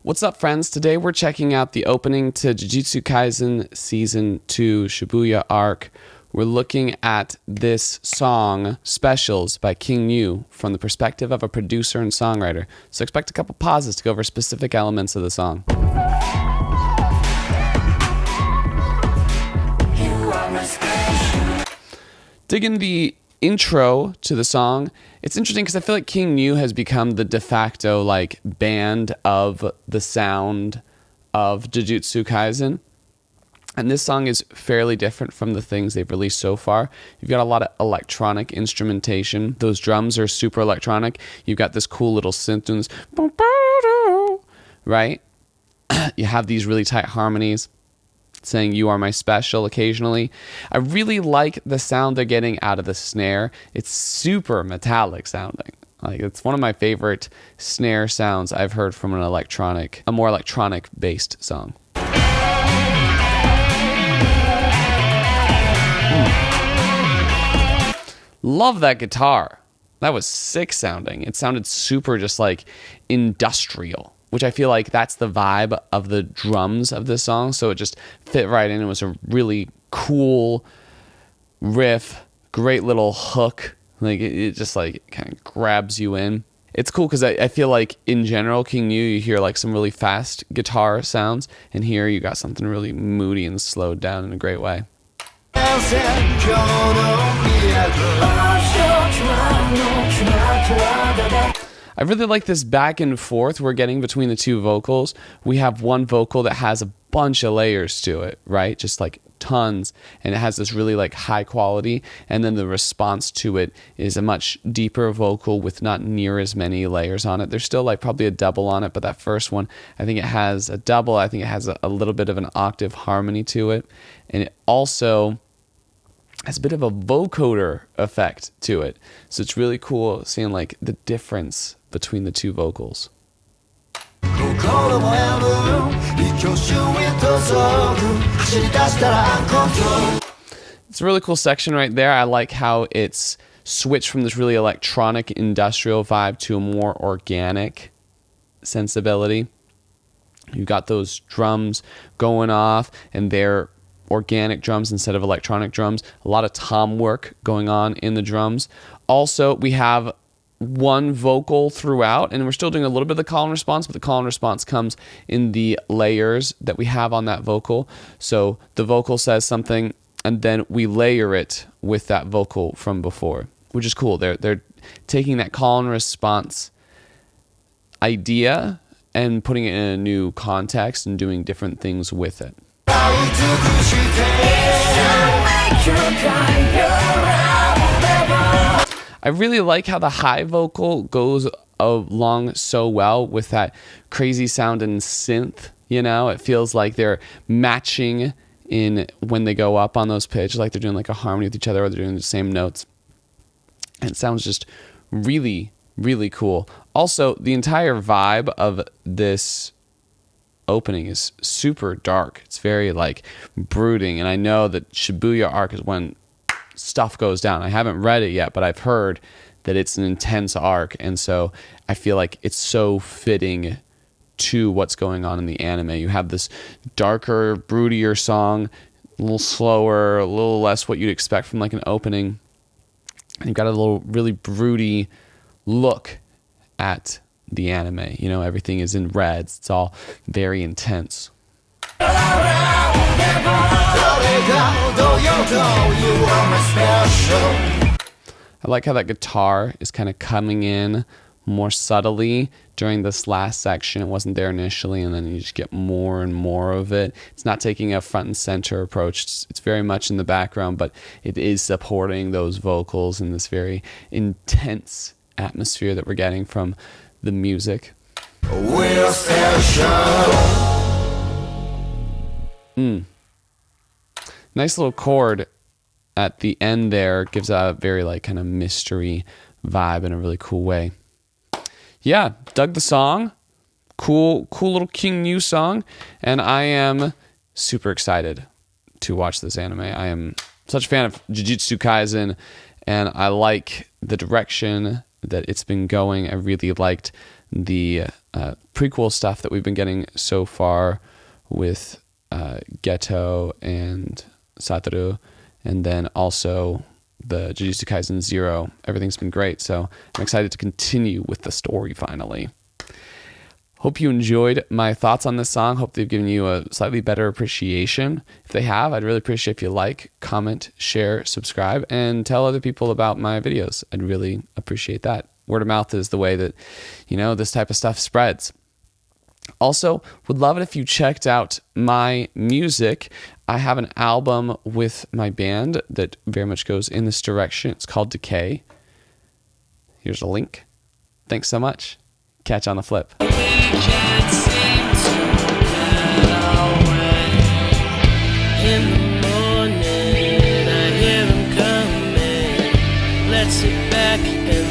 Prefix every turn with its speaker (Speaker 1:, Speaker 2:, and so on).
Speaker 1: What's up, friends? Today we're checking out the opening to Jujutsu Kaisen Season 2 Shibuya Arc. We're looking at this song, SPECIALZ by King Yu, from the perspective of a producer and songwriter. So expect a couple pauses to go over specific elements of the song. Digging the intro to the song, it's interesting because I feel like King Yu has become the de facto band of the sound of Jujutsu Kaisen. And this song is fairly different from the things they've released so far. You've got a lot of electronic instrumentation. Those drums are super electronic. You've got this cool little synth tunes, right? You have these really tight harmonies saying "you are my special" occasionally. I really like the sound they're getting out of the snare. It's super metallic sounding. It's one of my favorite snare sounds I've heard from a more electronic based song. Love that guitar. That was sick sounding. It sounded super just industrial, which I feel like that's the vibe of the drums of this song. So it just fit right in. It was a really cool riff, great little hook. It just kind of grabs you in. It's cool because I feel like in general, King Yu, you hear some really fast guitar sounds, and here you got something really moody and slowed down in a great way. I really like this back and forth we're getting between the two vocals. We have one vocal that has a bunch of layers to it, right? Just tons. And it has this really high quality. And then the response to it is a much deeper vocal with not near as many layers on it. There's still probably a double on it, but that first one, I think it has a double. I think it has a little bit of an octave harmony to it. And it also has a bit of a vocoder effect to it. So it's really cool seeing the difference between the two vocals. It's a really cool section right there. I like how it's switched from this really electronic industrial vibe to a more organic sensibility. You've got those drums going off, and they're organic drums instead of electronic drums. A lot of tom work going on in the drums. Also, we have one vocal throughout, and we're still doing a little bit of the call and response, but the call and response comes in the layers that we have on that vocal. So the vocal says something, and then we layer it with that vocal from before, which is cool. They're taking that call and response idea and putting it in a new context and doing different things with it. I really like how the high vocal goes along so well with that crazy sound and synth. It feels like they're matching in when they go up on those pitches, like they're doing a harmony with each other, or they're doing the same notes. And it sounds just really, really cool. Also, the entire vibe of this opening is super dark. It's very brooding, and I know that Shibuya arc is when stuff goes down. I haven't read it yet, but I've heard that it's an intense arc, and so I feel like it's so fitting to what's going on in the anime. You have this darker, broodier song, a little slower, a little less what you'd expect from an opening, and you've got a little really broody look at the anime. Everything is in reds. It's all very intense. I like how that guitar is kind of coming in more subtly during this last section. It wasn't there initially, and then you just get more and more of it. It's not taking a front and center approach. It's very much in the background, but it is supporting those vocals in this very intense atmosphere that we're getting from the music. Nice little chord at the end there. Gives out a very kind of mystery vibe in a really cool way. Yeah, dug the song. Cool little King Yu song. And I am super excited to watch this anime. I am such a fan of Jujutsu Kaisen, and I like the direction that it's been going. I really liked the prequel stuff that we've been getting so far with Geto and Satoru, and then also the Jujutsu Kaisen 0. Everything's been great, so I'm excited to continue with the story finally. Hope you enjoyed my thoughts on this song. Hope they've given you a slightly better appreciation. If they have, I'd really appreciate if you like, comment, share, subscribe, and tell other people about my videos. I'd really appreciate that. Word of mouth is the way that, this type of stuff spreads. Also, would love it if you checked out my music. I have an album with my band that very much goes in this direction. It's called Decay. Here's a link. Thanks so much. Catch you on the flip.